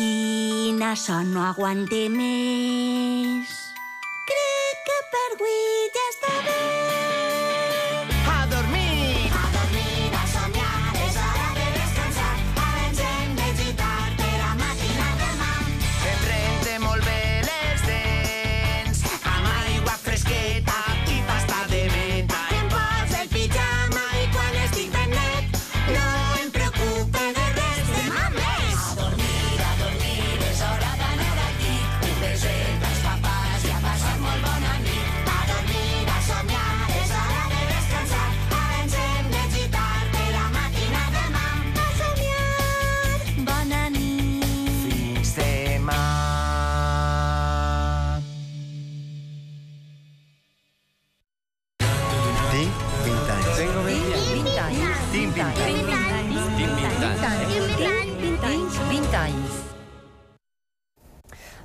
Quina son no aguante més. Crec que per avui ja està bé. A dormir! A dormir, a somiar, és hora de descansar. Ara ens hem de gitar per a matinar demà. Em rente molt bé les dents, amb aigua fresqueta i pasta de menta. Em poso el pijama i quan estic ben net no em preocupe de res demà més. A dormir, és hora d'anar al llit. Un beset als papàs i a passar molt bona nit. A dormir, a somiar, és hora de descansar. Ara ens hem de gitar per a matinar demà. A somiar. Bona nit. Fins demà. Tinc 20 anys. Tengo 20 anys. 20 anys. Tinc 20 anys. Tinc 20 anys. 20 anys.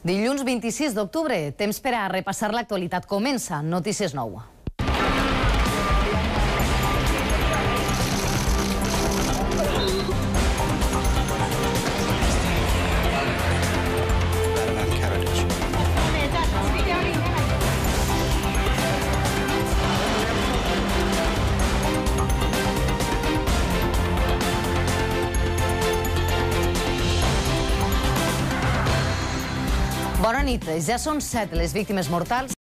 Dilluns 26 d'octubre, temps per a repassar l'actualitat. Comença Notícies 9. Bona nit. Ja són 7 les víctimes mortals